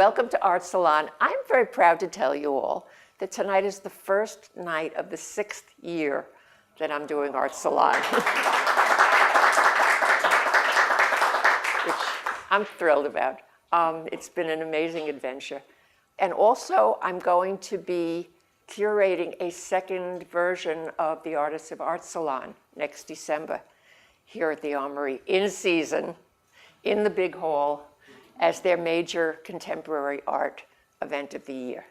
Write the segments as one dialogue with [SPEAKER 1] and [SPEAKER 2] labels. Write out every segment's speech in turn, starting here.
[SPEAKER 1] welcome to Art Salon. I'm very proud to tell you all that tonight is the first night of the 6th year that I'm doing Art Salon. Which I'm thrilled about. It's been an amazing adventure. And also, I'm going to be curating a second version of the Artists of Art Salon next December here at the Armory, in season, in the big hall, as their major contemporary art event of the year.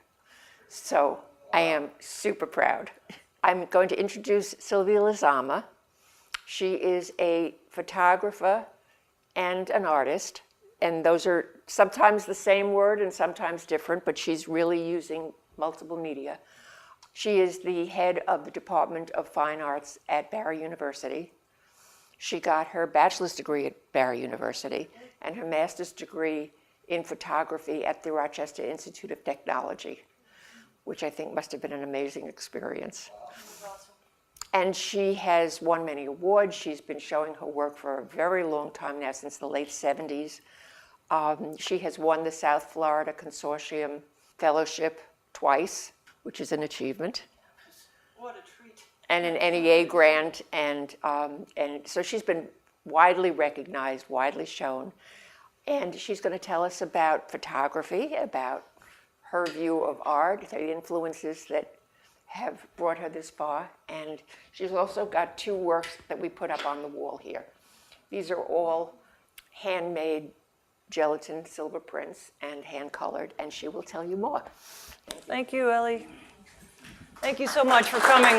[SPEAKER 1] So I am super proud. I'm going to introduce Silvia Lizama. She is a photographer and an artist, and those are sometimes the same word and sometimes different, but she's really using multiple media. She is the head of the Department of Fine Arts at Barry University. She got her bachelor's degree at Barry University and her master's degree in photography at the Rochester Institute of Technology, which I think must have been an amazing experience. And she has won many awards. She's been showing her work for a very long time now, since the late 70s. She has won the South Florida Consortium Fellowship twice, which is an achievement.
[SPEAKER 2] What a treat.
[SPEAKER 1] And an NEA grant, and so she's been widely recognized, widely shown. And she's going to tell us about photography, about her view of art, the influences that have brought her this far. And she's also got 2 works that we put up on the wall here. These are all handmade gelatin silver prints and hand-colored, and she will tell you more.
[SPEAKER 2] Thank you, Ellie. Thank you so much for coming.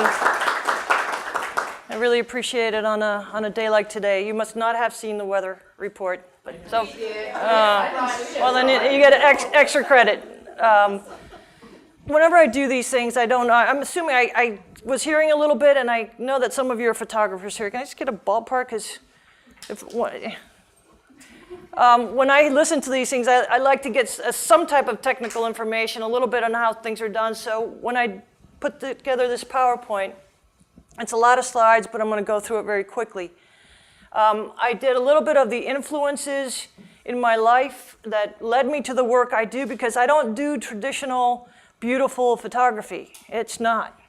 [SPEAKER 2] I really appreciate it on a day like today. You must not have seen the weather report. So, well, then you get extra credit. Whenever I do these things, I don't know. I'm assuming I was hearing a little bit, and I know that some of you are photographers here. Can I just get a ballpark? Because when I listen to these things, I like to get some type of technical information, a little bit on how things are done. So when I put together this PowerPoint, it's a lot of slides, but I'm going to go through it very quickly. I did a little bit of the influences in my life that led me to the work I do, because I don't do traditional, beautiful photography. It's not.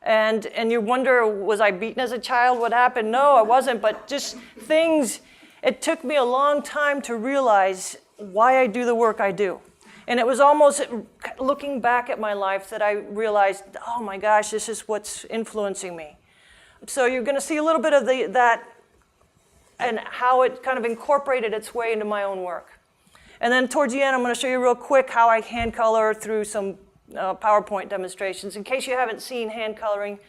[SPEAKER 2] And you wonder, was I beaten as a child? What happened? No, I wasn't, but just things. It took me a long time to realize why I do the work I do. And it was almost looking back at my life that I realized, oh my gosh, this is what's influencing me. So you're going to see a little bit of that and how it kind of incorporated its way into my own work. And then towards the end, I'm going to show you real quick how I hand color through some PowerPoint demonstrations. In case you haven't seen hand coloring,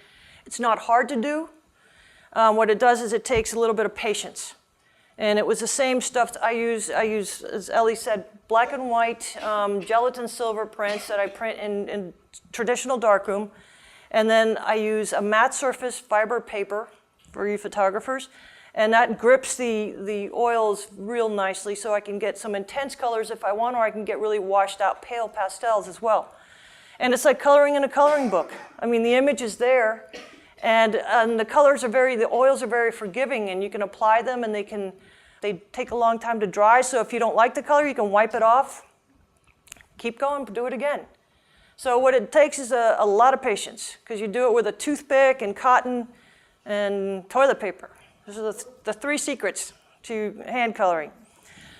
[SPEAKER 2] it's not hard to do. What it does is it takes a little bit of patience. And it was the same stuff I use, as Ellie said, black and white gelatin silver prints that I print in traditional darkroom. And then I use a matte surface fiber paper for you photographers. And that grips the oils real nicely, so I can get some intense colors if I want, or I can get really washed out pale pastels as well. And it's like coloring in a coloring book. I mean, the image is there, and the oils are very forgiving, and you can apply them, and they take a long time to dry. So if you don't like the color, you can wipe it off, keep going, do it again. So what it takes is a lot of patience, because you do it with a toothpick and cotton and toilet paper. Those are the 3 secrets to hand coloring.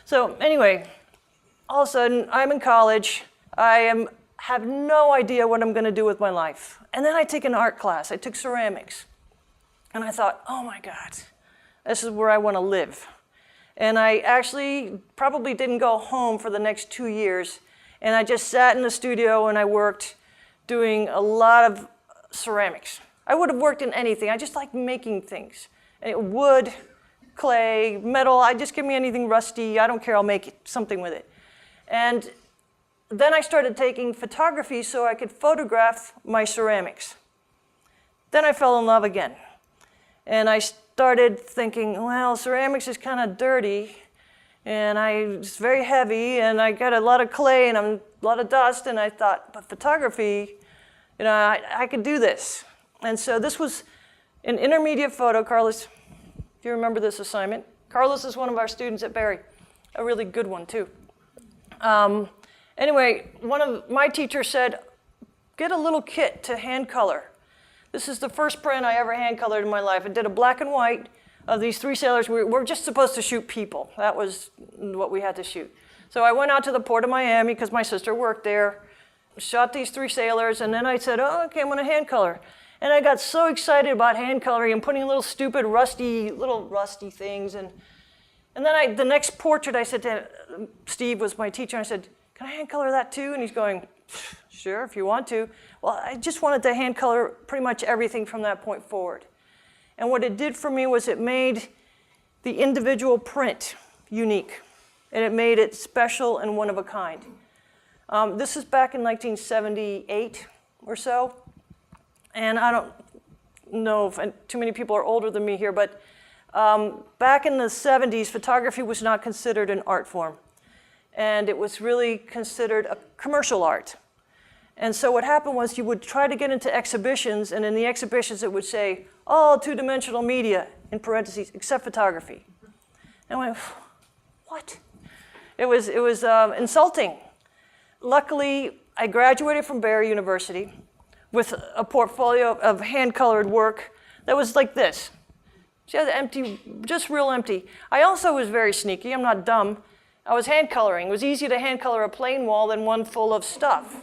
[SPEAKER 2] So anyway, all of a sudden, I'm in college. I have no idea what I'm going to do with my life. And then I take an art class. I took ceramics. And I thought, oh my God, this is where I want to live. And I actually probably didn't go home for the next 2 years. And I just sat in the studio and I worked doing a lot of ceramics. I would have worked in anything. I just like making things. Wood, clay, metal, just give me anything rusty. I don't care, I'll make something with it. And then I started taking photography so I could photograph my ceramics. Then I fell in love again. And I started thinking, well, ceramics is kind of dirty, and it's very heavy, and I got a lot of clay and a lot of dust, and I thought, but photography, I could do this. And so this was an intermediate photo. Carlos, do you remember this assignment? Carlos is one of our students at Barry, a really good one too. Anyway, one of my teachers said, get a little kit to hand color. This is the first print I ever hand colored in my life. I did a black and white of these 3 sailors. We were just supposed to shoot people. That was what we had to shoot. So I went out to the port of Miami because my sister worked there, shot these 3 sailors, and then I said, oh, okay, I'm gonna hand color. And I got so excited about hand coloring and putting little stupid little rusty things. And then the next portrait I said to Steve was my teacher, and I said, can I hand color that too? And he's going, sure, if you want to. Well, I just wanted to hand color pretty much everything from that point forward. And what it did for me was it made the individual print unique. And it made it special and one of a kind. This is back in 1978 or so. And I don't know if too many people are older than me here, but back in the 70s, photography was not considered an art form. And it was really considered a commercial art. And so what happened was you would try to get into exhibitions, and in the exhibitions it would say, all 2-dimensional media, in parentheses, except photography. And I went, what? It was insulting. Luckily, I graduated from Barry University with a portfolio of hand-colored work that was like this. She had empty, just real empty. I also was very sneaky, I'm not dumb. I was hand coloring. It was easier to hand color a plain wall than one full of stuff.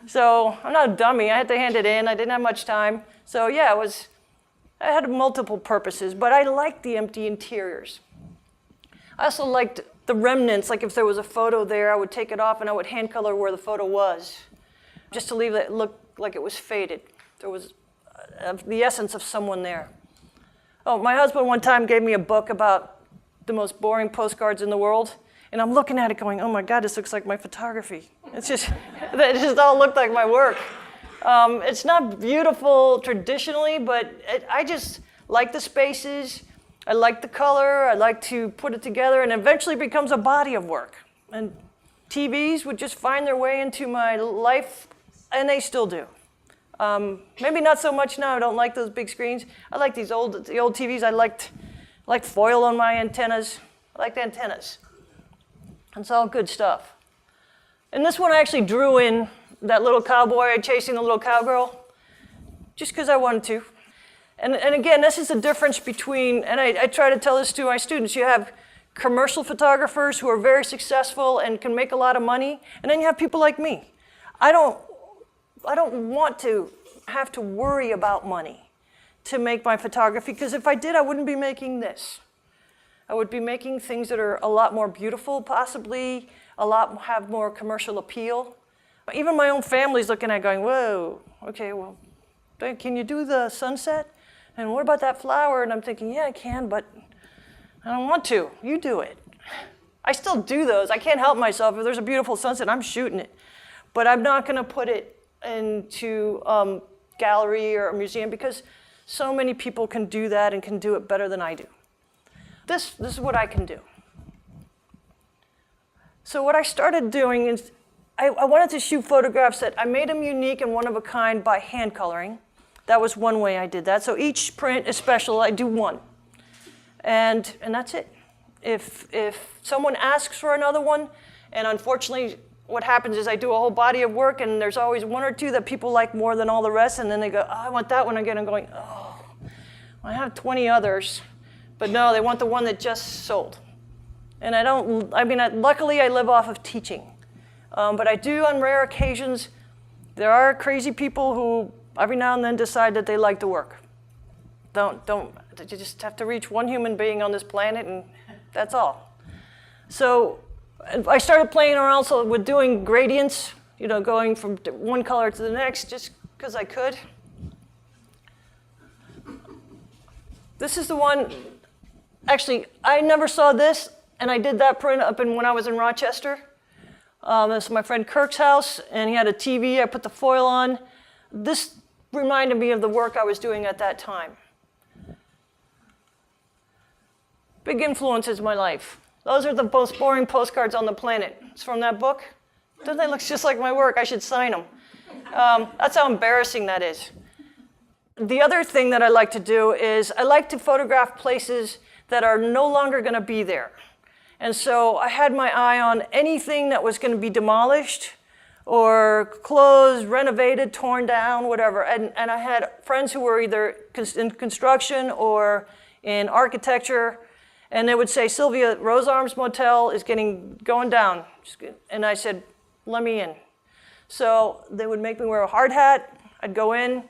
[SPEAKER 2] So I'm not a dummy, I had to hand it in, I didn't have much time. So yeah, I had multiple purposes, but I liked the empty interiors. I also liked the remnants, like if there was a photo there, I would take it off and I would hand color where the photo was, just to leave it look like it was faded. There was the essence of someone there. Oh, my husband one time gave me a book about the most boring postcards in the world, and I'm looking at it going, oh my God, this looks like my photography. It just all looked like my work. It's not beautiful traditionally, but I just like the spaces. I like the color. I like to put it together, and eventually becomes a body of work. And TVs would just find their way into my life, and they still do. Maybe not so much now. I don't like those big screens. I like the old TVs. I liked foil on my antennas. I like the antennas. It's all good stuff. And this one I actually drew in that little cowboy chasing the little cowgirl, just because I wanted to. And again, this is the difference between, and I try to tell this to my students, you have commercial photographers who are very successful and can make a lot of money, and then you have people like me. I don't want to have to worry about money to make my photography, because if I did, I wouldn't be making this. I would be making things that are a lot more beautiful, possibly, have more commercial appeal. Even my own family's looking at it going, whoa, okay, well, can you do the sunset? And what about that flower? And I'm thinking, yeah, I can, but I don't want to. You do it. I still do those. I can't help myself. If there's a beautiful sunset, I'm shooting it. But I'm not going to put it into a gallery or a museum, because so many people can do that and can do it better than I do. This is what I can do. So what I started doing is I wanted to shoot photographs that I made them unique and one of a kind by hand coloring. That was one way I did that. So each print is special. I do one. And that's it. If someone asks for another one, and unfortunately what happens is I do a whole body of work, and there's always one or two that people like more than all the rest, and then they go, oh, I want that one again. I'm going, oh, I have 20 others. But no, they want the one that just sold. And luckily I live off of teaching. But I do, on rare occasions, there are crazy people who every now and then decide that they like to work. You just have to reach one human being on this planet, and that's all. So I started playing around also with doing gradients, going from one color to the next, just because I could. This is the one, actually, I never saw this, and I did that print when I was in Rochester. This is my friend Kirk's house, and he had a TV. I put the foil on. This reminded me of the work I was doing at that time. Big influences in my life. Those are the most boring postcards on the planet. It's from that book. Doesn't that look just like my work? I should sign them. That's how embarrassing that is. The other thing that I like to do is I like to photograph places that are no longer going to be there. And so I had my eye on anything that was going to be demolished or closed, renovated, torn down, whatever. And I had friends who were either in construction or in architecture, and they would say, Sylvia, Rose Arms Motel is going down. And I said, let me in. So they would make me wear a hard hat. I'd go in.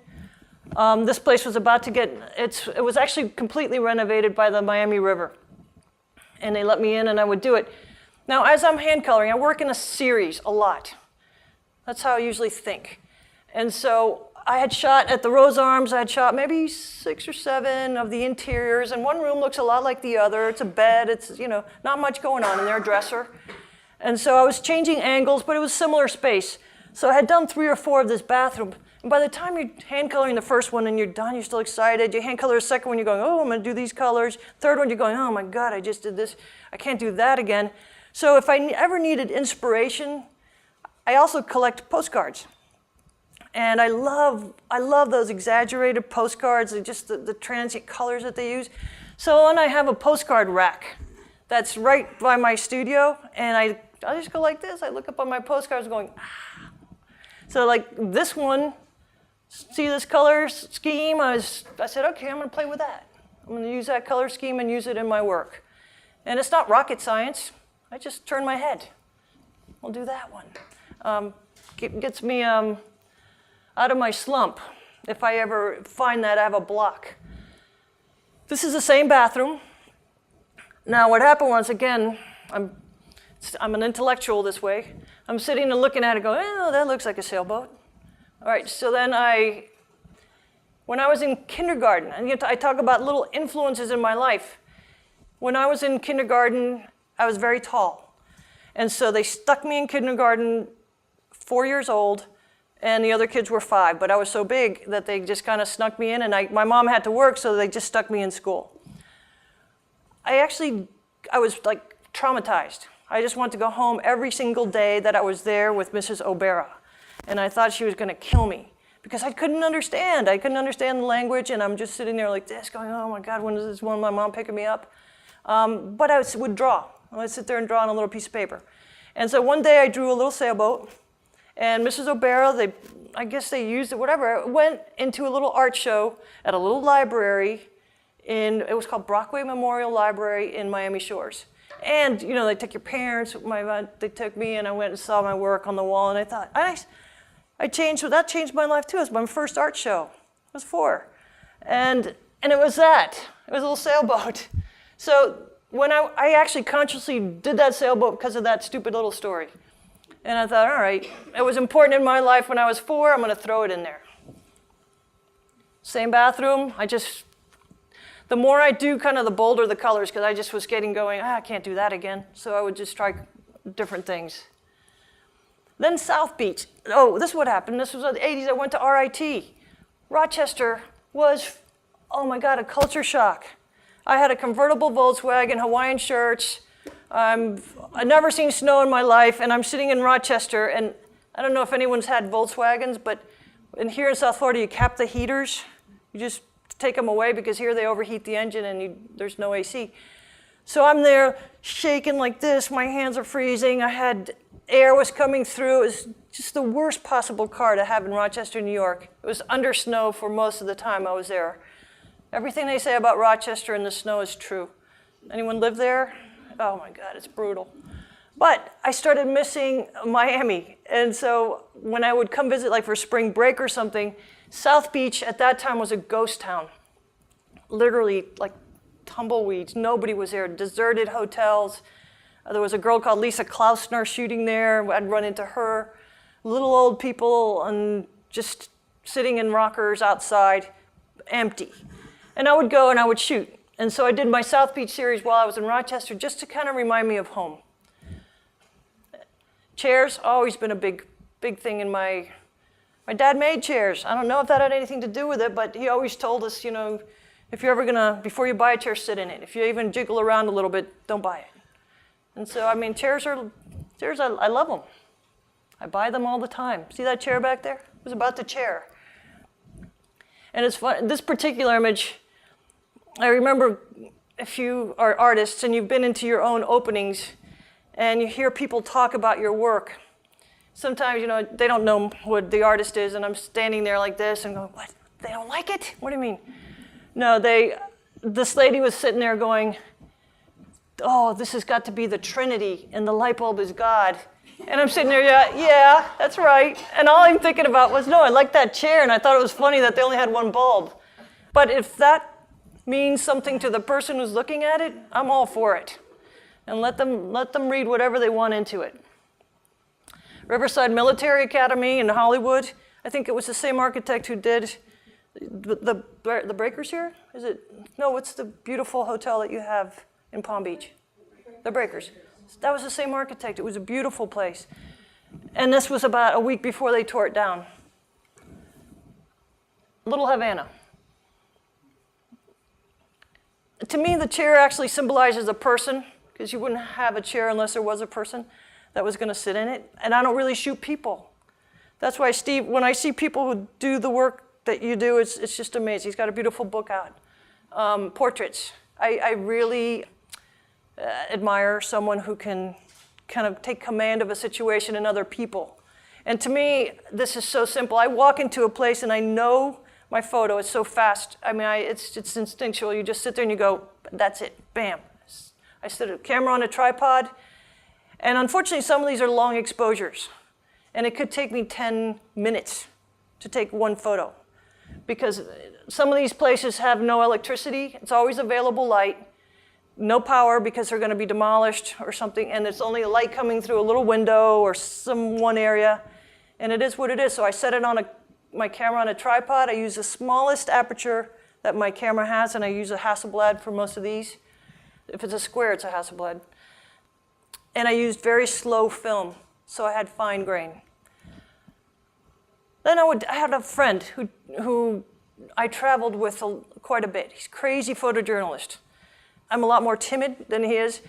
[SPEAKER 2] This place was about to it was actually completely renovated by the Miami River. And they let me in and I would do it. Now, as I'm hand coloring, I work in a series a lot. That's how I usually think. And so I had shot at the Rose Arms, I had shot maybe 6 or 7 of the interiors, and one room looks a lot like the other. It's a bed, it's, not much going on in there, a dresser. And so I was changing angles, but it was similar space. So I had done 3 or 4 of this bathroom. And by the time you're hand coloring the first one and you're done, you're still excited. You hand color the second one, you're going, oh, I'm gonna do these colors. Third one, you're going, oh my God, I just did this. I can't do that again. So if I ever needed inspiration, I also collect postcards. And I love those exaggerated postcards, and just the transient colors that they use. So then I have a postcard rack that's right by my studio, and I just go like this. I look up on my postcards going, ah. So like this one, see this color scheme? I said, okay, I'm gonna play with that. I'm gonna use that color scheme and use it in my work. And it's not rocket science. I just turn my head. I'll do that one. Gets me out of my slump if I ever find that I have a block. This is the same bathroom. Now what happened was, again, I'm an intellectual this way. I'm sitting and looking at it going, oh, that looks like a sailboat. All right, so then when I was in kindergarten, and I talk about little influences in my life. When I was in kindergarten, I was very tall. And so they stuck me in kindergarten, 4 years old, and the other kids were 5. But I was so big that they just kind of snuck me in, and my mom had to work, so they just stuck me in school. I was like traumatized. I just wanted to go home every single day that I was there with Mrs. O'Bara. And I thought she was going to kill me because I couldn't understand. I couldn't understand the language, and I'm just sitting there like this going, oh my God, when is this one my mom picking me up? But I would draw. I would sit there and draw on a little piece of paper. And so one day I drew a little sailboat, and Mrs. O'Bara, I guess they used it, whatever, went into a little art show at a little library it was called Brockway Memorial Library in Miami Shores. And, they took your parents, they took me, and I went and saw my work on the wall, and I thought, that changed my life too. It was my first art show. I was 4. And it was that. It was a little sailboat. So when I actually consciously did that sailboat because of that stupid little story. And I thought, all right, it was important in my life when I was 4, I'm gonna throw it in there. Same bathroom, the more I do, kind of the bolder the colors, because I just was going, I can't do that again. So I would just try different things. Then South Beach. Oh, this is what happened. This was in the 80s. I went to RIT. Rochester was, oh my God, a culture shock. I had a convertible Volkswagen, Hawaiian shirts. I've never seen snow in my life, and I'm sitting in Rochester, and I don't know if anyone's had Volkswagens, but here in South Florida, you cap the heaters. You just take them away because here they overheat the engine and there's no AC. So I'm there shaking like this. My hands are freezing. Air was coming through. It was just the worst possible car to have in Rochester, New York. It was under snow for most of the time I was there. Everything they say about Rochester and the snow is true. Anyone live there? Oh my God, it's brutal. But I started missing Miami. And so when I would come visit, like for spring break or something, South Beach at that time was a ghost town. Literally like tumbleweeds. Nobody was there. Deserted hotels. There was a girl called Lisa Klausner shooting there. I'd run into her. Little old people and just sitting in rockers outside, empty. And I would go and I would shoot. And so I did my South Beach series while I was in Rochester just to kind of remind me of home. Chairs, always been a big thing in my dad made chairs. I don't know if that had anything to do with it, but he always told us, if you're ever gonna, before you buy a chair, sit in it. If you even jiggle around a little bit, don't buy it. And so, chairs, I love them. I buy them all the time. See that chair back there? It was about the chair. And it's fun, this particular image, I remember if you are artists and you've been into your own openings and you hear people talk about your work, sometimes, you know, they don't know what the artist is, and I'm standing there like this and going, what? They don't like it? What do you mean? No, this lady was sitting there going, oh, this has got to be the Trinity, and the light bulb is God. And I'm sitting there, yeah, that's right. And all I'm thinking about was, no, I like that chair, and I thought it was funny that they only had one bulb. But if that means something to the person who's looking at it, I'm all for it. And let them read whatever they want into it. Riverside Military Academy in Hollywood, I think it was the same architect who did the Breakers here? Is it? No, what's the beautiful hotel that you have in Palm Beach? The Breakers. That was the same architect. It was a beautiful place. And this was about a week before they tore it down. Little Havana. To me, the chair actually symbolizes a person, because you wouldn't have a chair unless there was a person that was going to sit in it. And I don't really shoot people. That's why, Steve, when I see people who do the work that you do, it's just amazing. He's got a beautiful book out. Portraits. I really admire someone who can kind of take command of a situation and other people. And to me, this is so simple. I walk into a place and I know my photo. It's so fast. I mean, it's instinctual. You just sit there and you go, that's it, bam. I set a camera on a tripod. And unfortunately, some of these are long exposures. And it could take me 10 minutes to take one photo. Because some of these places have no electricity. It's always available light. No power because they're going to be demolished or something. And it's only a light coming through a little window or some one area. And it is what it is. So I set it on my camera on a tripod. I use the smallest aperture that my camera has. And I use a Hasselblad for most of these. If it's a square, it's a Hasselblad. And I used very slow film, so I had fine grain. Then I had a friend who I traveled with quite a bit. He's a crazy photojournalist. I'm a lot more timid than he is,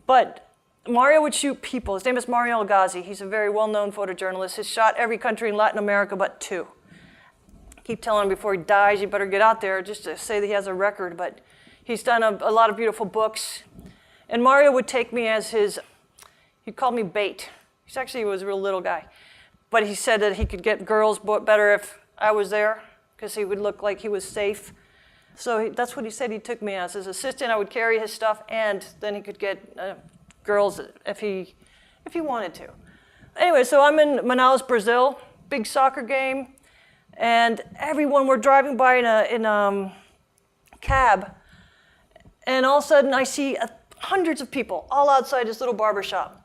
[SPEAKER 2] but Mario would shoot people. His name is Mario Algazi. He's a very well-known photojournalist. He's shot every country in Latin America but 2. I keep telling him before he dies, you better get out there just to say that he has a record, but he's done a lot of beautiful books. And Mario would take me as his, he'd call me bait. He was a real little guy. But he said that he could get girls better if I was there, because he would look like he was safe. So that's what he said he took me as. His assistant, I would carry his stuff, and then he could get girls if he wanted to. Anyway, so I'm in Manaus, Brazil, big soccer game, and everyone, we're driving by in a cab, and all of a sudden I see hundreds of people all outside this little barber shop.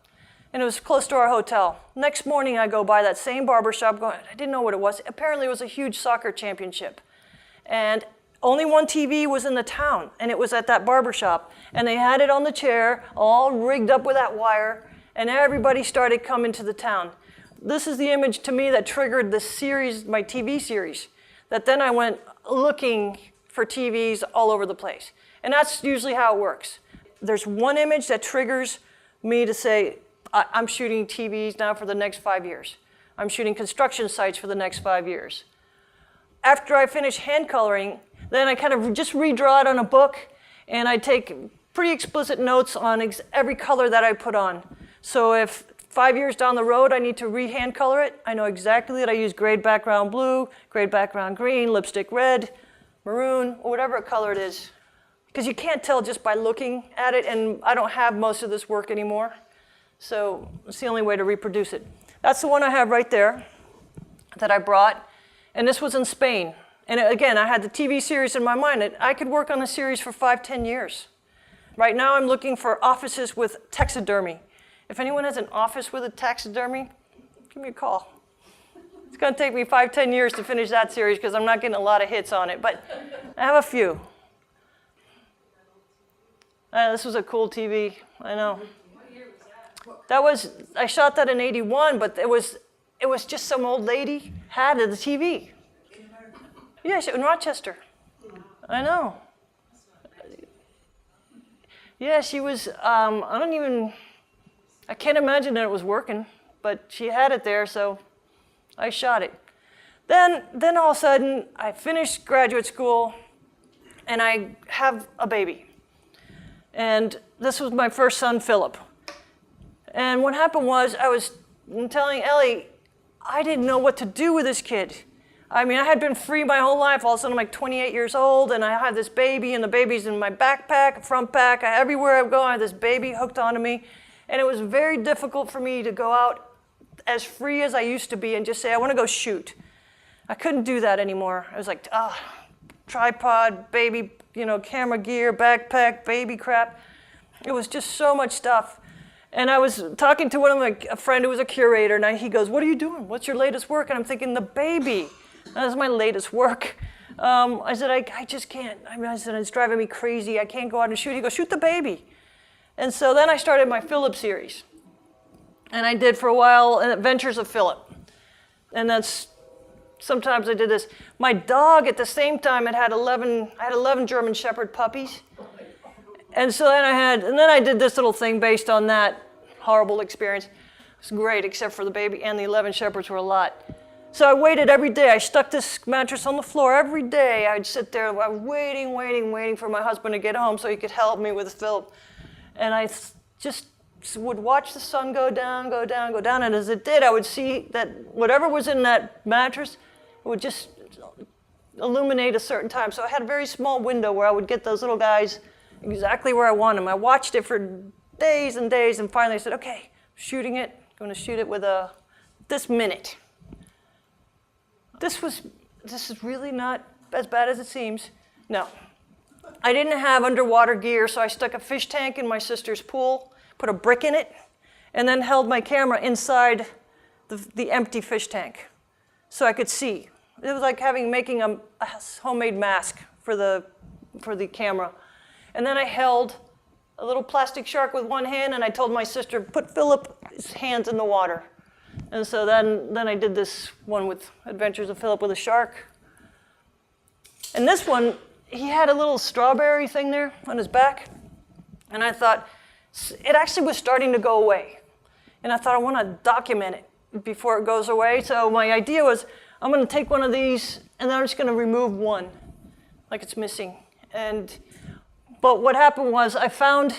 [SPEAKER 2] And it was close to our hotel. Next morning, I go by that same barber shop going, I didn't know what it was. Apparently, it was a huge soccer championship. And only one TV was in the town, and it was at that barber shop. And they had it on the chair, all rigged up with that wire, and everybody started coming to the town. This is the image to me that triggered this series, my TV series, that then I went looking for TVs all over the place. And that's usually how it works. There's one image that triggers me to say, I'm shooting TVs now for the next 5 years. I'm shooting construction sites for the next 5 years. After I finish hand coloring, then I kind of just redraw it on a book, and I take pretty explicit notes on every color that I put on. So if 5 years down the road I need to re-hand color it, I know exactly that I use grade background blue, grade background green, lipstick red, maroon, or whatever color it is. Because you can't tell just by looking at it, and I don't have most of this work anymore. So it's the only way to reproduce it. That's the one I have right there that I brought. And this was in Spain. And again, I had the TV series in my mind. I could work on a series for 5-10 years. Right now, I'm looking for offices with taxidermy. If anyone has an office with a taxidermy, give me a call. It's going to take me 5-10 years to finish that series because I'm not getting a lot of hits on it. But I have a few. This was a cool TV. I know. I shot that in '81, but it was just some old lady had the TV. Yeah, in Rochester. I know. Yeah, she was, I can't imagine that it was working, but she had it there, so I shot it. Then all of a sudden, I finished graduate school, and I have a baby. And this was my first son, Philip. And what happened was I was telling Ellie, I didn't know what to do with this kid. I mean, I had been free my whole life. All of a sudden, I'm like 28 years old, and I have this baby, and the baby's in my backpack, front pack. Everywhere I go, I have this baby hooked onto me. And it was very difficult for me to go out as free as I used to be and just say, I want to go shoot. I couldn't do that anymore. I was like, tripod, baby, camera gear, backpack, baby crap. It was just so much stuff. And I was talking to a friend who was a curator, and he goes, what are you doing? What's your latest work? And I'm thinking, the baby. That's my latest work. I said, I just can't. I said, it's driving me crazy. I can't go out and shoot. He goes, shoot the baby. And so then I started my Philip series. And I did for a while Adventures of Philip. And sometimes I did this. My dog at the same time I had 11 German Shepherd puppies. And so then I did this little thing based on that horrible experience. It was great, except for the baby, and the 11 Shepherds were a lot. So I waited every day. I stuck this mattress on the floor every day. I'd sit there waiting for my husband to get home so he could help me with Philip. And I just would watch the sun go down, and as it did, I would see that whatever was in that mattress would just illuminate a certain time. So I had a very small window where I would get those little guys exactly where I want them. I watched it for days and days, and finally I said, okay, shooting it. I'm going to shoot it with this minute. This is really not as bad as it seems. No. I didn't have underwater gear, so I stuck a fish tank in my sister's pool, put a brick in it, and then held my camera inside the empty fish tank so I could see. It was like making a homemade mask for the camera. And then I held a little plastic shark with one hand, and I told my sister, put Philip's hands in the water. And so then I did this one with Adventures of Philip with a shark. And this one, he had a little strawberry thing there on his back. And I thought, it actually was starting to go away. And I thought, I want to document it before it goes away. So my idea was, I'm going to take one of these, and then I'm just going to remove one, like it's missing. But what happened was, I found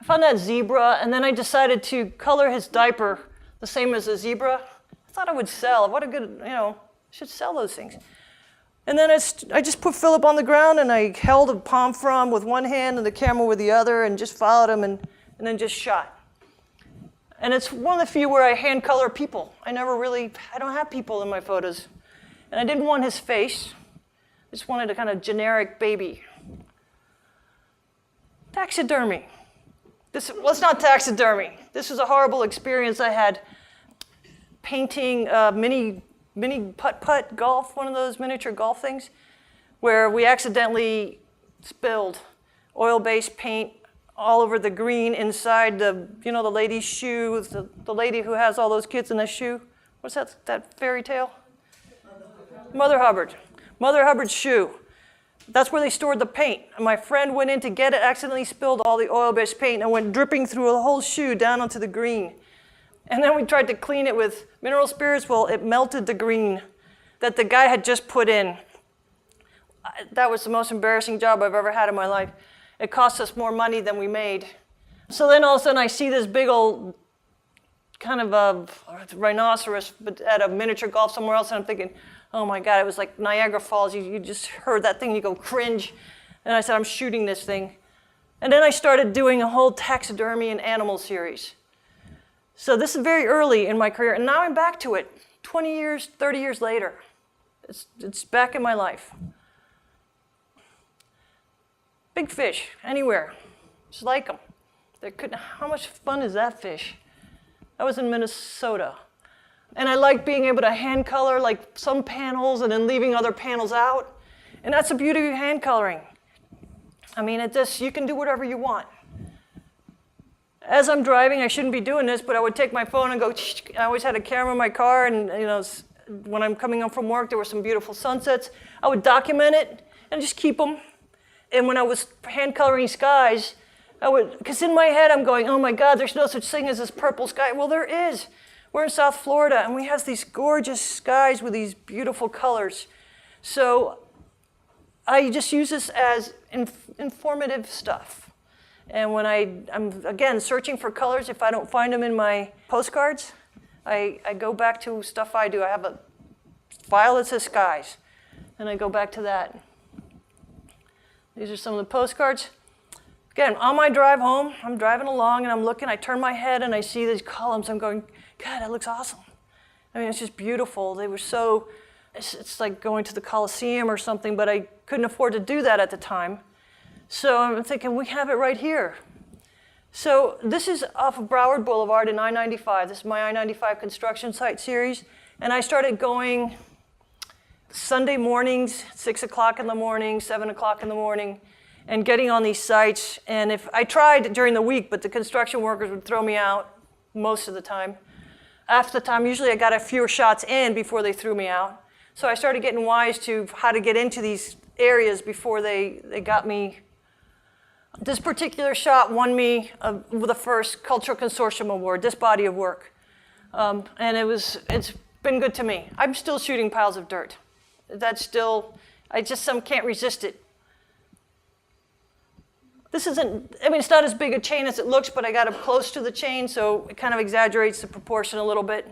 [SPEAKER 2] that zebra, and then I decided to color his diaper the same as a zebra. I thought I would sell. What a good, I should sell those things. And then I just put Philip on the ground, and I held a palm frond with one hand and the camera with the other, and just followed him, and then just shot. And it's one of the few where I hand color people. I don't have people in my photos. And I didn't want his face. I just wanted a kind of generic baby. Taxidermy. It's not taxidermy. This was a horrible experience I had painting mini putt-putt golf, one of those miniature golf things, where we accidentally spilled oil-based paint all over the green inside the lady's shoe, the lady who has all those kids in the shoe. What's that fairy tale? Mother Hubbard. Mother Hubbard's shoe. That's where they stored the paint. And my friend went in to get it, accidentally spilled all the oil-based paint, and went dripping through the whole shoe down onto the green. And then we tried to clean it with mineral spirits. Well, it melted the green that the guy had just put in. That was the most embarrassing job I've ever had in my life. It cost us more money than we made. So then all of a sudden I see this big old kind of a rhinoceros but at a miniature golf somewhere else, and I'm thinking, oh my God, it was like Niagara Falls. You just heard that thing, you go cringe. And I said, I'm shooting this thing. And then I started doing a whole taxidermy and animal series. So this is very early in my career, and now I'm back to it, 20 years, 30 years later. It's back in my life. Big fish, anywhere, just like them. How much fun is that fish? I was in Minnesota. And I like being able to hand color like some panels and then leaving other panels out. And that's the beauty of hand coloring. I mean, you can do whatever you want. As I'm driving, I shouldn't be doing this, but I would take my phone and go, I always had a camera in my car, and when I'm coming home from work, there were some beautiful sunsets. I would document it and just keep them. And when I was hand coloring skies, because in my head I'm going, oh my God, there's no such thing as this purple sky. Well, there is. We're in South Florida, and we have these gorgeous skies with these beautiful colors. So I just use this as informative stuff. And when I'm, again, searching for colors, if I don't find them in my postcards, I go back to stuff I do. I have a file that says skies, and I go back to that. These are some of the postcards. Again, on my drive home, I'm driving along and I'm looking, I turn my head and I see these columns. I'm going, God, that looks awesome. I mean, it's just beautiful. They were so, it's like going to the Coliseum or something, but I couldn't afford to do that at the time. So I'm thinking, we have it right here. So this is off of Broward Boulevard in I-95. This is my I-95 construction site series. And I started going Sunday mornings, 6 o'clock in the morning, 7 o'clock in the morning, and getting on these sites. And if I tried during the week, but the construction workers would throw me out most of the time. After the time, usually I got a few shots in before they threw me out. So I started getting wise to how to get into these areas before they got me. This particular shot won me the first Cultural Consortium Award, this body of work. And it's been good to me. I'm still shooting piles of dirt. That's still, can't resist it. This isn't, I mean, it's not as big a chain as it looks, but I got up close to the chain, so it kind of exaggerates the proportion a little bit.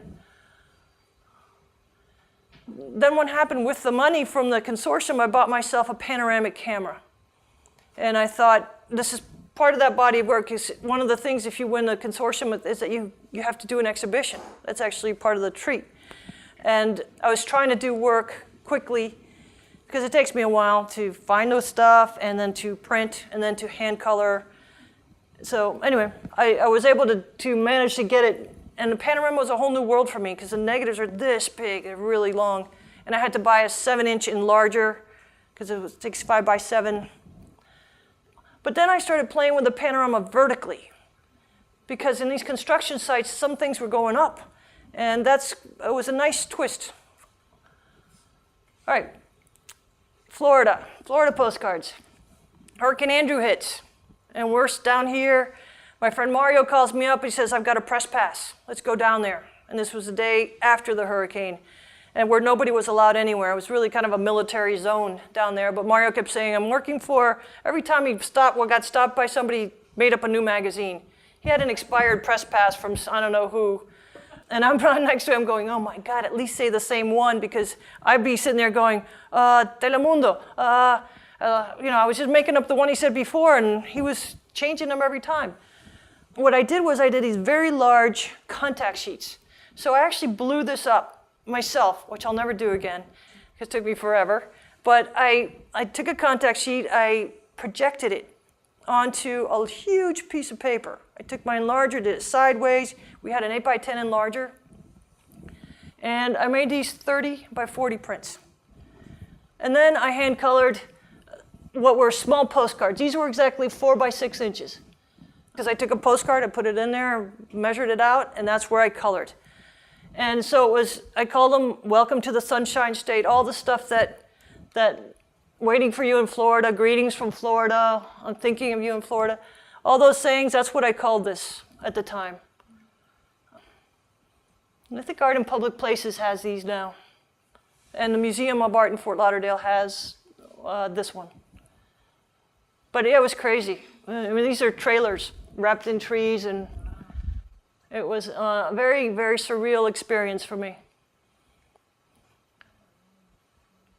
[SPEAKER 2] Then what happened with the money from the consortium, I bought myself a panoramic camera. And I thought, this is part of that body of work. Is one of the things, if you win the consortium, is that you have to do an exhibition. That's actually part of the treat. And I was trying to do work quickly, because it takes me a while to find those stuff, and then to print, and then to hand color. So anyway, I was able to manage to get it. And the panorama was a whole new world for me, because the negatives are this big, they're really long. And I had to buy a 7-inch enlarger, because it takes 5 by 7. But then I started playing with the panorama vertically, because in these construction sites, some things were going up. And it was a nice twist. All right. Florida postcards. Hurricane Andrew hits, and we're down here. My friend Mario calls me up. He says, I've got a press pass. Let's go down there. And this was the day after the hurricane, and where nobody was allowed anywhere. It was really kind of a military zone down there. But Mario kept saying, I'm working for, every time he got stopped by somebody, made up a new magazine. He had an expired press pass from I don't know who. And I'm right next to him going, oh my God, at least say the same one, because I'd be sitting there going, Telemundo. I was just making up the one he said before, and he was changing them every time. What I did was I did these very large contact sheets. So I actually blew this up myself, which I'll never do again, because it took me forever. But I took a contact sheet, I projected it onto a huge piece of paper. I took my enlarger, did it sideways. We had an 8 by 10 enlarger. And I made these 30 by 40 prints. And then I hand colored what were small postcards. These were exactly 4 by 6 inches. Because I took a postcard, I put it in there, measured it out, and that's where I colored. And so I called them Welcome to the Sunshine State, all the stuff that waiting for you in Florida, greetings from Florida, I'm thinking of you in Florida. All those sayings, that's what I called this at the time. And I think Art in Public Places has these now. And the Museum of Art in Fort Lauderdale has this one. But yeah, it was crazy. I mean, these are trailers wrapped in trees, and it was a very, very surreal experience for me.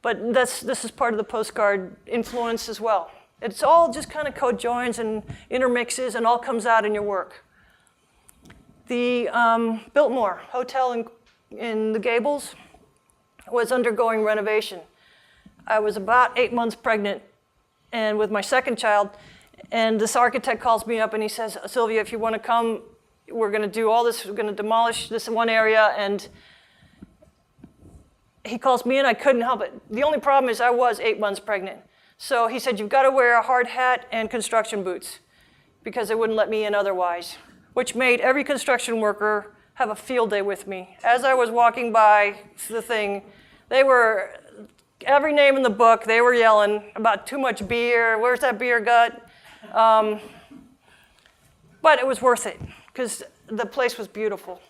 [SPEAKER 2] But this is part of the postcard influence as well. It's all just kind of co-joins and intermixes, and all comes out in your work. The Biltmore Hotel in the Gables was undergoing renovation. I was about 8 months pregnant, and with my second child, and this architect calls me up and he says, Sylvia, if you want to come, we're going to do all this, we're going to demolish this in one area, and he calls me in, I couldn't help it. The only problem is I was 8 months pregnant. So he said, you've got to wear a hard hat and construction boots, because they wouldn't let me in otherwise, which made every construction worker have a field day with me. As I was walking by the thing, they were, every name in the book, they were yelling about too much beer, where's that beer gut? But it was worth it, because the place was beautiful.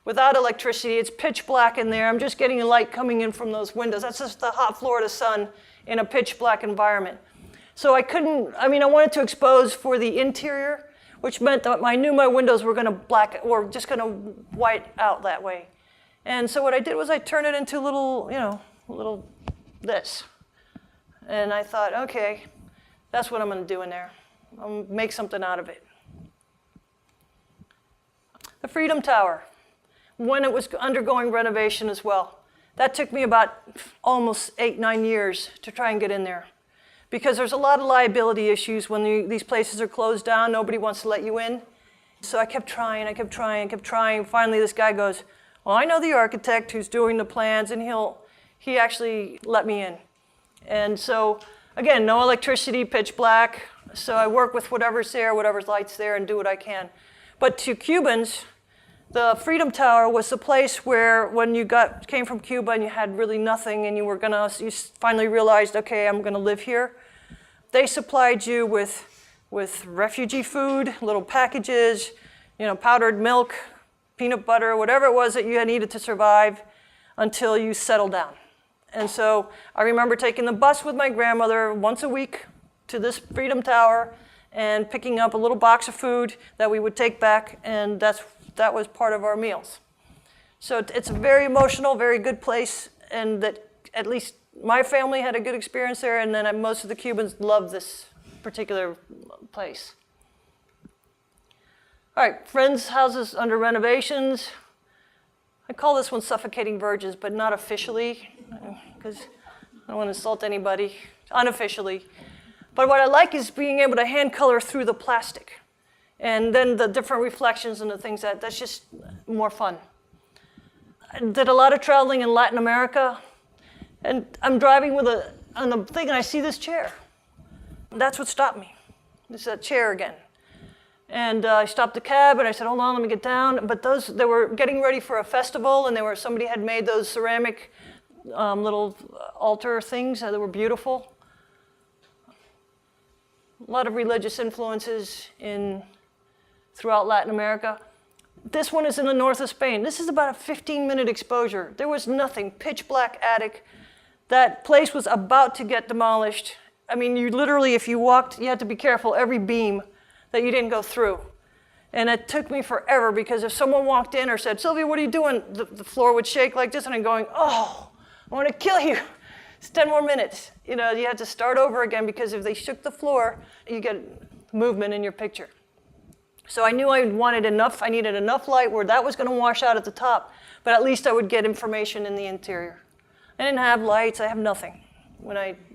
[SPEAKER 2] Without electricity, it's pitch black in there. I'm just getting the light coming in from those windows. That's just the hot Florida sun in a pitch black environment. So I couldn't, I mean, I wanted to expose for the interior, which meant that I knew my windows were gonna just gonna white out that way. And so what I did was I turned it into little this. And I thought, okay, that's what I'm gonna do in there. I'll make something out of it. The Freedom Tower, when it was undergoing renovation as well. That took me about almost 8-9 years to try and get in there. Because there's a lot of liability issues when these places are closed down, nobody wants to let you in. So I kept trying. Finally this guy goes, well, I know the architect who's doing the plans, and he actually let me in. And so, again, no electricity, pitch black. So I work with whatever's there, whatever's light's there, and do what I can. But to Cubans, the Freedom Tower was the place where when you came from Cuba and you had really nothing and you finally realized, okay, I'm gonna live here. They supplied you with refugee food, little packages, powdered milk, peanut butter, whatever it was that you needed to survive until you settled down. And so I remember taking the bus with my grandmother once a week to this Freedom Tower and picking up a little box of food that we would take back, and that was part of our meals. So it's a very emotional, very good place, and that at least my family had a good experience there, and then most of the Cubans loved this particular place. All right, friends' houses under renovations. I call this one Suffocating Virgins, but not officially, because I don't want to insult anybody, unofficially. But what I like is being able to hand color through the plastic. And then the different reflections and the things that's just more fun. I did a lot of traveling in Latin America, and I'm driving on the thing, and I see this chair. That's what stopped me. It's that chair again. And I stopped the cab, and I said, hold on, let me get down. But they were getting ready for a festival, and somebody had made those ceramic little altar things that were beautiful. A lot of religious influences throughout Latin America. This one is in the north of Spain. This is about a 15-minute exposure. There was nothing, pitch black attic. That place was about to get demolished. I mean, you literally, if you walked, you had to be careful every beam that you didn't go through. And it took me forever, because if someone walked in or said, Sylvia, what are you doing? The floor would shake like this, and I'm going, oh, I want to kill you. It's 10 more minutes. You had to start over again, because if they shook the floor, you get movement in your picture. So I knew I needed enough light where that was going to wash out at the top, but at least I would get information in the interior. I didn't have lights, I have nothing,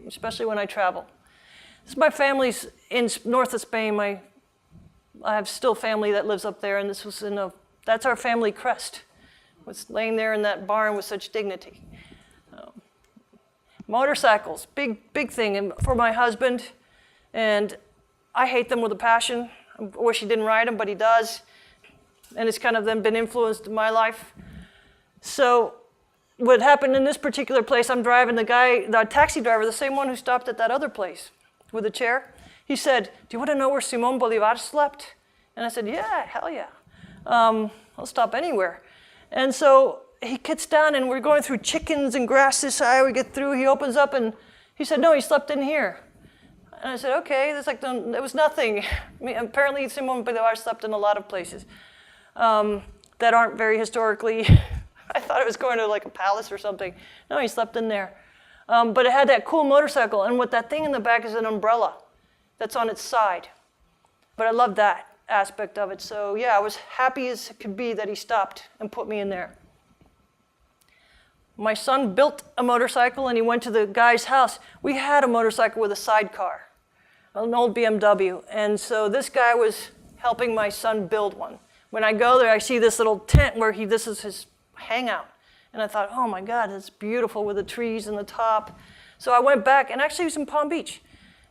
[SPEAKER 2] especially when I travel. This is my family's in north of Spain. I have still family that lives up there, and this was that's our family crest. Was laying there in that barn with such dignity. Motorcycles, big thing for my husband, and I hate them with a passion. I wish he didn't ride them, but he does, and it's kind of then been influenced in my life. So what happened in this particular place, I'm driving the taxi driver, the same one who stopped at that other place with a chair. He said, do you want to know where Simón Bolívar slept? And I said, yeah, hell yeah. I'll stop anywhere. And so he gets down, and we're going through chickens and grass this high. We get through, he opens up, and he said, no, he slept in here. And I said, okay, there was nothing. I mean, apparently Simón Bolívar slept in a lot of places that aren't very historically. I thought it was going to like a palace or something. No, he slept in there. But it had that cool motorcycle, and what that thing in the back is an umbrella that's on its side. But I love that aspect of it. So yeah, I was happy as it could be that he stopped and put me in there. My son built a motorcycle, and he went to the guy's house. We had a motorcycle with a sidecar, an old BMW. And so this guy was helping my son build one. When I go there, I see this little tent where this is his hangout. And I thought, oh my God, that's beautiful with the trees and the top. So I went back, and actually he was in Palm Beach.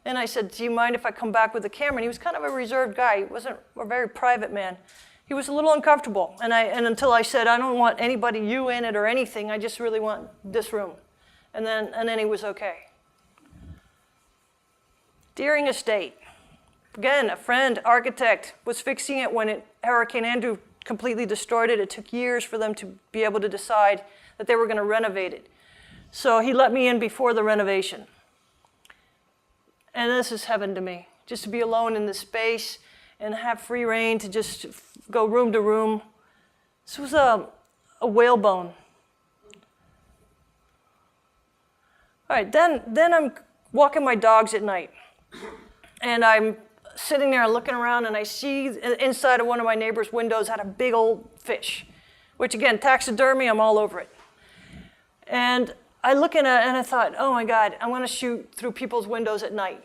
[SPEAKER 2] And I said, do you mind if I come back with the camera? And he was kind of a reserved guy. He wasn't a very private man. He was a little uncomfortable. And until I said, I don't want you in it or anything, I just really want this room. And then he was okay. Deering Estate. Again, a friend, architect, was fixing it when Hurricane Andrew completely destroyed it. It took years for them to be able to decide that they were going to renovate it. So he let me in before the renovation. And this is heaven to me, just to be alone in this space and have free reign to just go room to room. This was a whalebone. All right, then I'm walking my dogs at night, and I'm sitting there looking around, and I see inside of one of my neighbor's windows had a big old fish, which again, taxidermy, I'm all over it. And I look at it and I thought, oh my God, I'm gonna shoot through people's windows at night.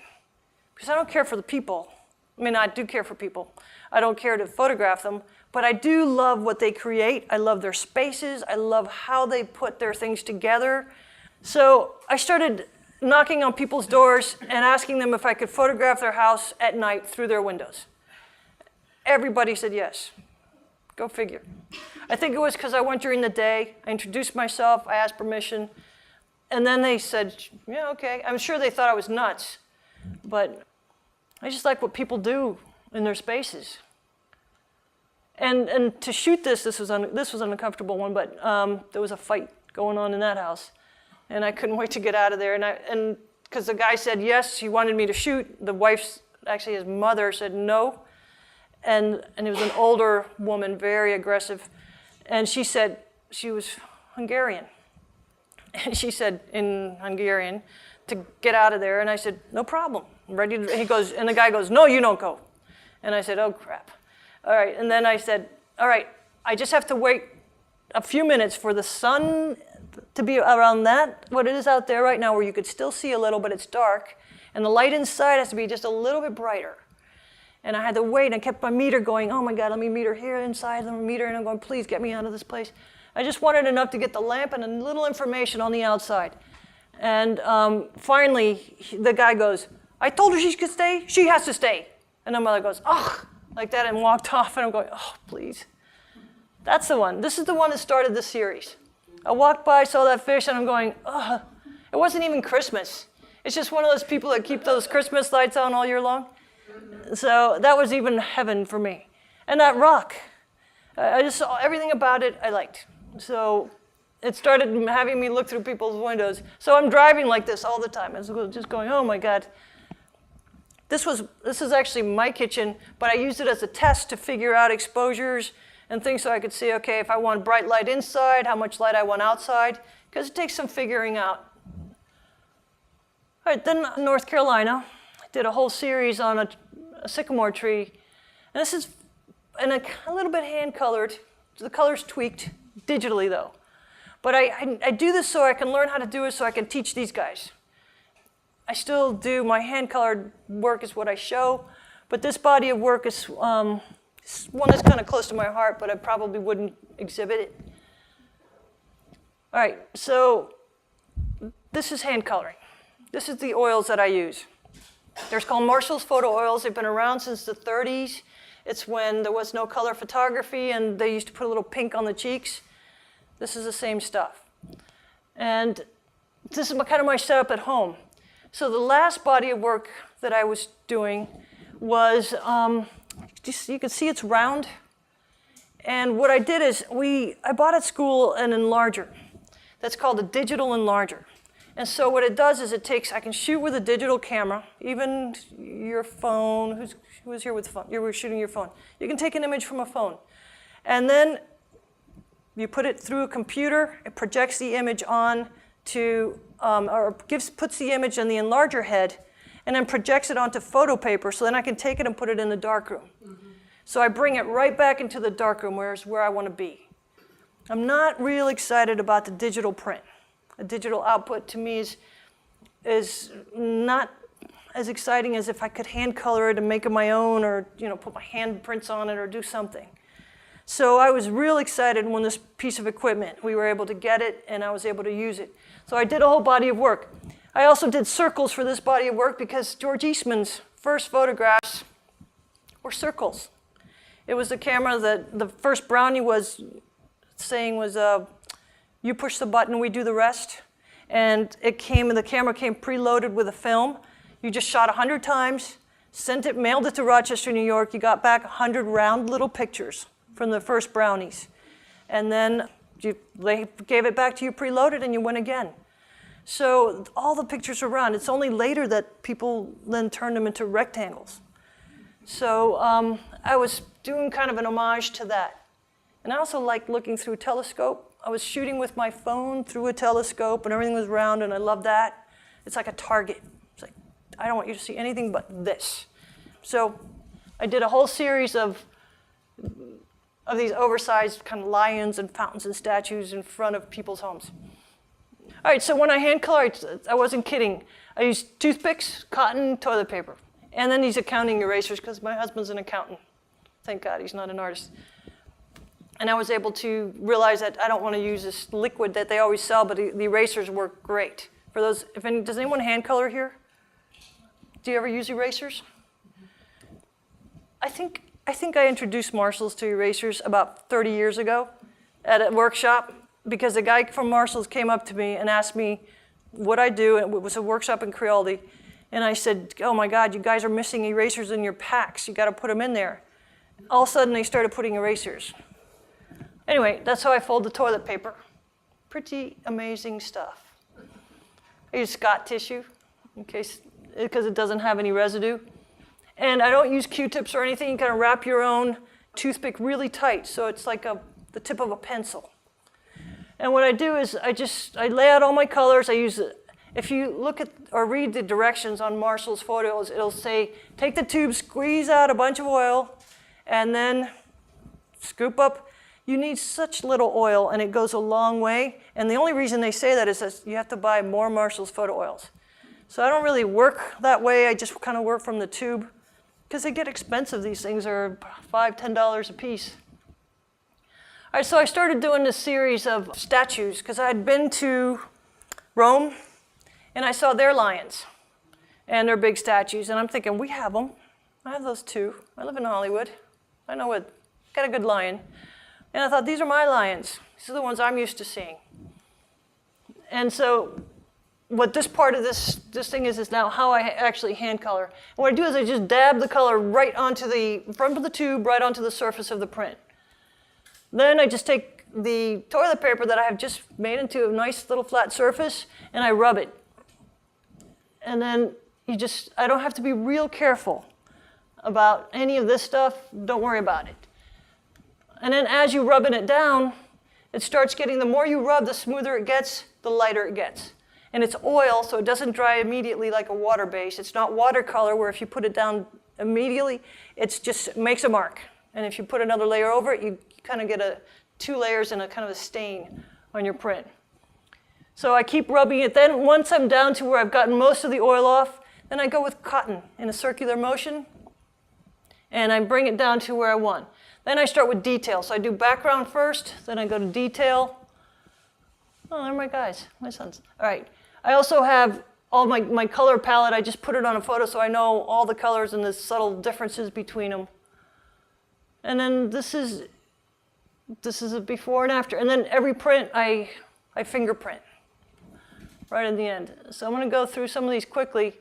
[SPEAKER 2] Because I don't care for the people. I mean, I do care for people. I don't care to photograph them, but I do love what they create. I love their spaces. I love how they put their things together. So I started knocking on people's doors and asking them if I could photograph their house at night through their windows. Everybody said yes. Go figure. I think it was because I went during the day. I introduced myself. I asked permission. And then they said, yeah, okay. I'm sure they thought I was nuts, but I just like what people do in their spaces. And to shoot this was an uncomfortable one, but there was a fight going on in that house. And I couldn't wait to get out of there. And because the guy said yes, he wanted me to shoot. The wife's, actually his mother, said no. And it was an older woman, very aggressive. And she said, she was Hungarian. And she said in Hungarian to get out of there. And I said, no problem. I'm ready to, he goes, and the guy goes, no, you don't go. And I said, oh, crap. All right. And then I said, all right, I just have to wait a few minutes for the sun to be around that, what it is out there right now, where you could still see a little, but it's dark. And the light inside has to be just a little bit brighter. And I had to wait, and I kept my meter going, oh my God, let me meter here inside, let me meter, and I'm going, please get me out of this place. I just wanted enough to get the lamp and a little information on the outside. And finally, the guy goes, I told her she could stay, she has to stay. And the mother goes, ugh, like that, and walked off, and I'm going, oh, please. That's the one. This is the one that started this series. I walked by, saw that fish, and I'm going, ugh. It wasn't even Christmas. It's just one of those people that keep those Christmas lights on all year long. So that was even heaven for me. And that rock, I just saw everything about it I liked. So it started having me look through people's windows. So I'm driving like this all the time. I was just going, oh my God. This is actually my kitchen, but I used it as a test to figure out exposures and things so I could see, okay, if I want bright light inside, how much light I want outside, because it takes some figuring out. All right, then North Carolina, I did a whole series on a sycamore tree. And this is a little bit hand-colored. The color's tweaked digitally, though. But I do this so I can learn how to do it so I can teach these guys. I still do, my hand-colored work is what I show, but this body of work is one that's kind of close to my heart, but I probably wouldn't exhibit it. All right, so this is hand coloring. This is the oils that I use. They're called Marshall's photo oils. They've been around since the 30s. It's when there was no color photography and they used to put a little pink on the cheeks. This is the same stuff. And this is kind of my setup at home. So the last body of work that I was doing was, you can see it's round. And what I did is, I bought at school an enlarger. That's called a digital enlarger. And so what it does is I can shoot with a digital camera, even your phone, who was here with the phone? You were shooting your phone. You can take an image from a phone. And then you put it through a computer, it projects the image on to, puts the image in the enlarger head, and then projects it onto photo paper, so then I can take it and put it in the darkroom. Mm-hmm. So I bring it right back into the darkroom, where I want to be. I'm not real excited about the digital print. A digital output to me is not as exciting as if I could hand color it and make it my own, or put my handprints on it or do something. So I was real excited when this piece of equipment, we were able to get it and I was able to use it. So I did a whole body of work. I also did circles for this body of work because George Eastman's first photographs were circles. It was the camera that the first brownie was saying was, you push the button, we do the rest. And the camera came preloaded with a film. You just shot 100 times, sent it, mailed it to Rochester, New York. You got back 100 round little pictures from the first brownies. And then they gave it back to you preloaded and you went again. So all the pictures are round. It's only later that people then turn them into rectangles. So I was doing kind of an homage to that. And I also like looking through a telescope. I was shooting with my phone through a telescope and everything was round and I love that. It's like a target. It's like, I don't want you to see anything but this. So I did a whole series of these oversized kind of lions and fountains and statues in front of people's homes. All right, so when I hand color, I wasn't kidding. I used toothpicks, cotton, toilet paper, and then these accounting erasers because my husband's an accountant. Thank God he's not an artist. And I was able to realize that I don't want to use this liquid that they always sell, but the erasers work great. For those, does anyone hand color here? Do you ever use erasers? I think I introduced Marshall's to erasers about 30 years ago at a workshop because a guy from Marshall's came up to me and asked me what I do, and it was a workshop in Creole. And I said, oh my God, you guys are missing erasers in your packs. You got to put them in there. All of a sudden, they started putting erasers. Anyway, that's how I fold the toilet paper. Pretty amazing stuff. I use Scott tissue because it doesn't have any residue. And I don't use Q-tips or anything. You kind of wrap your own toothpick really tight, so it's like the tip of a pencil. And what I do is I lay out all my colors. I use it. If you look at or read the directions on Marshall's photos, it'll say, take the tube, squeeze out a bunch of oil, and then scoop up. You need such little oil, and it goes a long way. And the only reason they say that is that you have to buy more Marshall's photo oils. So I don't really work that way. I just kind of work from the tube because they get expensive. These things are $5, $10 a piece. All right, so I started doing this series of statues because I had been to Rome, and I saw their lions and their big statues. And I'm thinking, we have them. I have those too. I live in Hollywood. I know what, got a good lion. And I thought, these are my lions. These are the ones I'm used to seeing. And so what this part of this thing is now how I actually hand color. And what I do is I just dab the color right onto the front of the tube, right onto the surface of the print. Then I just take the toilet paper that I have just made into a nice little flat surface, and I rub it. And then I don't have to be real careful about any of this stuff. Don't worry about it. And then as you're rubbing it down, it starts getting, the more you rub, the smoother it gets, the lighter it gets. And it's oil, so it doesn't dry immediately like a water base. It's not watercolor where if you put it down immediately, it makes a mark. And if you put another layer over it, you kind of get two layers and a kind of a stain on your print. So I keep rubbing it. Then once I'm down to where I've gotten most of the oil off, then I go with cotton in a circular motion, and I bring it down to where I want. Then I start with detail. So I do background first, then I go to detail. Oh, they're my guys, my sons. All right. I also have all my color palette. I just put it on a photo so I know all the colors and the subtle differences between them. And then this is a before and after. And then every print I fingerprint right at the end. So I'm going to go through some of these quickly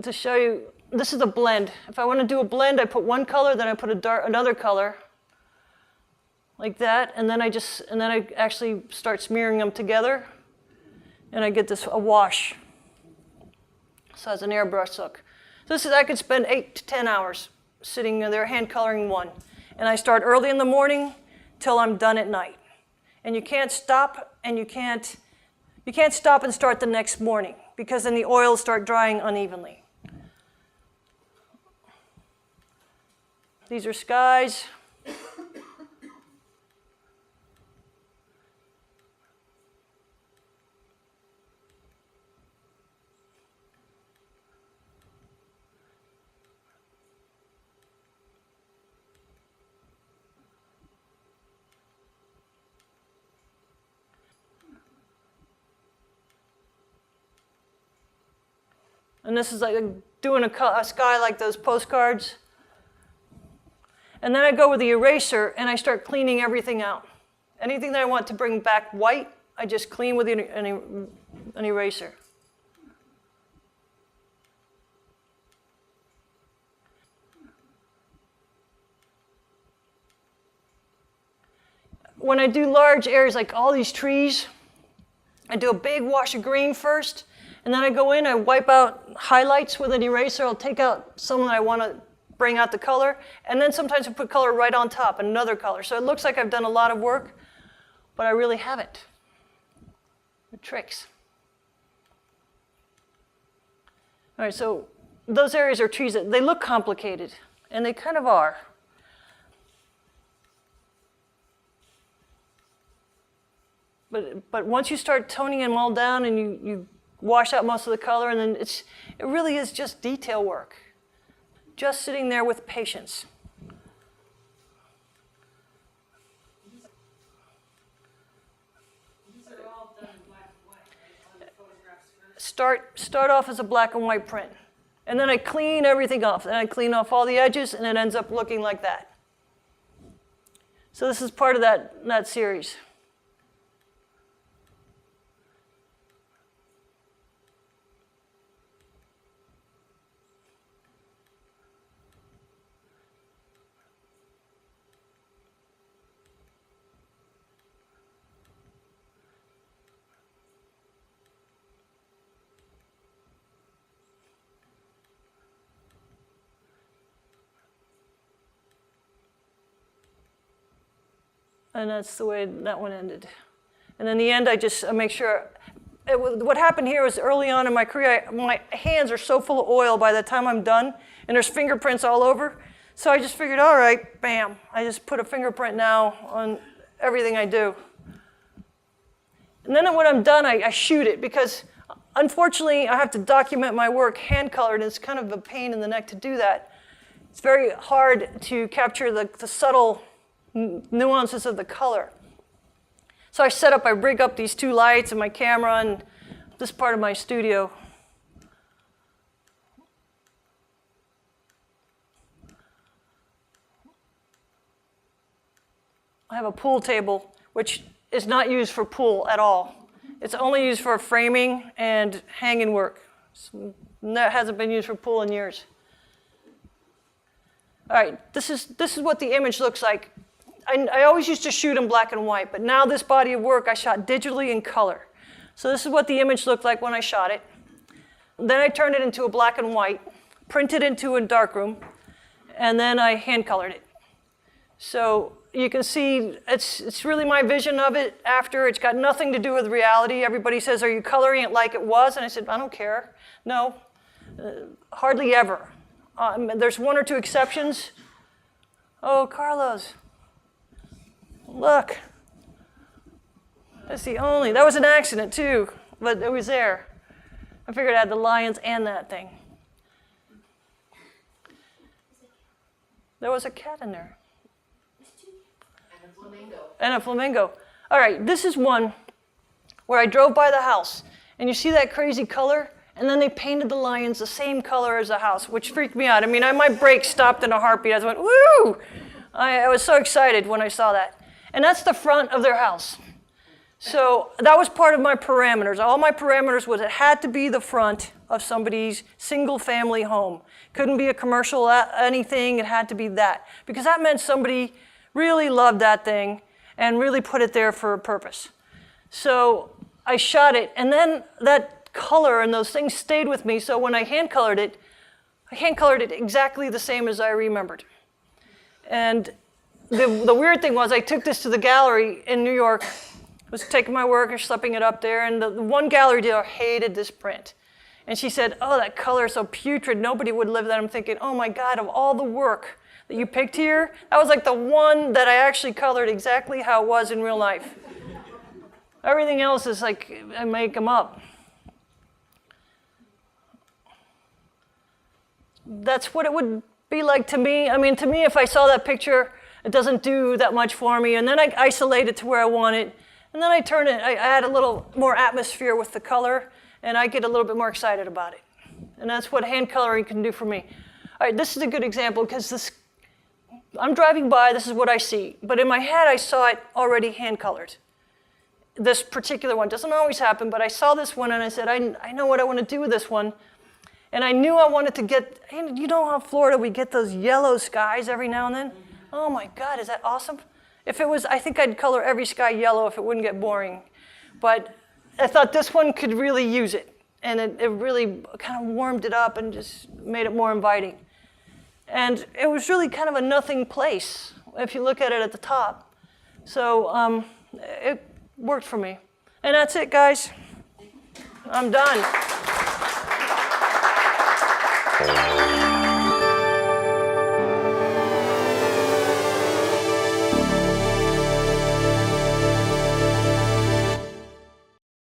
[SPEAKER 2] to show you. This is a blend. If I want to do a blend, I put one color, then I put another color, like that, and then I actually start smearing them together, and I get a wash. So it's an airbrush look. So I could spend 8 to 10 hours sitting there hand coloring one, and I start early in the morning till I'm done at night. And you can't stop, and you can't stop and start the next morning because then the oils start drying unevenly. These are skies. And this is like doing a sky like those postcards. And then I go with the eraser and I start cleaning everything out. Anything that I want to bring back white, I just clean with an eraser. When I do large areas like all these trees, I do a big wash of green first, and then I go in, I wipe out highlights with an eraser. I'll take out some that I want to bring out the color, and then sometimes I put color right on top, another color. So it looks like I've done a lot of work, but I really haven't. The tricks. All right, so those areas are trees that they look complicated, and they kind of are. But once you start toning them all down and you wash out most of the color, and then it really is just detail work. Just sitting there with patience.
[SPEAKER 3] These are all done in black and white, right? On the photographs first.
[SPEAKER 2] Start off as a black and white print. And then I clean everything off. Then I clean off all the edges, and it ends up looking like that. So this is part of that series. And that's the way that one ended. And in the end, I make sure. What happened here was early on in my career, my hands are so full of oil by the time I'm done, and there's fingerprints all over. So I just figured, all right, bam. I just put a fingerprint now on everything I do. And then when I'm done, I shoot it, because unfortunately, I have to document my work hand-colored, and it's kind of a pain in the neck to do that. It's very hard to capture the subtle nuances of the color. So I rig up these two lights and my camera and this part of my studio. I have a pool table, which is not used for pool at all. It's only used for framing and hanging work. That hasn't been used for pool in years. All right, this is what the image looks like. I always used to shoot in black and white, but now this body of work I shot digitally in color. So this is what the image looked like when I shot it. Then I turned it into a black and white, printed into a darkroom, and then I hand colored it. So you can see it's really my vision of it after. It's got nothing to do with reality. Everybody says, are you coloring it like it was? And I said, I don't care. No, hardly ever. There's one or two exceptions. Oh, Carlos. Look, that's that was an accident too, but it was there. I figured I had the lions and that thing. There was a cat in there.
[SPEAKER 1] And a flamingo.
[SPEAKER 2] And a flamingo. All right, this is one where I drove by the house, and you see that crazy color, and then they painted the lions the same color as the house, which freaked me out. I mean, my brakes stopped in a heartbeat. I just went, woo! I was so excited when I saw that. And that's the front of their house. So that was part of my parameters. All my parameters was it had to be the front of somebody's single-family home. Couldn't be a commercial anything. It had to be that. Because that meant somebody really loved that thing and really put it there for a purpose. So I shot it, and then that color and those things stayed with me. So when I hand-colored it exactly the same as I remembered. And the weird thing was I took this to the gallery in New York, was taking my work and schlepping it up there, and the one gallery dealer hated this print. And she said, oh, that color is so putrid, nobody would live that. I'm thinking, oh my God, of all the work that you picked here, that was like the one that I actually colored exactly how it was in real life. Everything else is like, I make them up. That's what it would be like to me. I mean, to me, if I saw that picture, it doesn't do that much for me. And then I isolate it to where I want it. And then I turn it, I add a little more atmosphere with the color, and I get a little bit more excited about it. And that's what hand coloring can do for me. All right, this is a good example, because I'm driving by, this is what I see. But in my head, I saw it already hand colored. This particular one doesn't always happen, but I saw this one, and I said, I know what I want to do with this one. And I knew I wanted to get, you know how in Florida we get those yellow skies every now and then? Oh my God, is that awesome? If it was, I think I'd color every sky yellow if it wouldn't get boring. But I thought this one could really use it. And it really kind of warmed it up and just made it more inviting. And it was really kind of a nothing place, if you look at it at the top. So it worked for me. And that's it, guys. I'm done.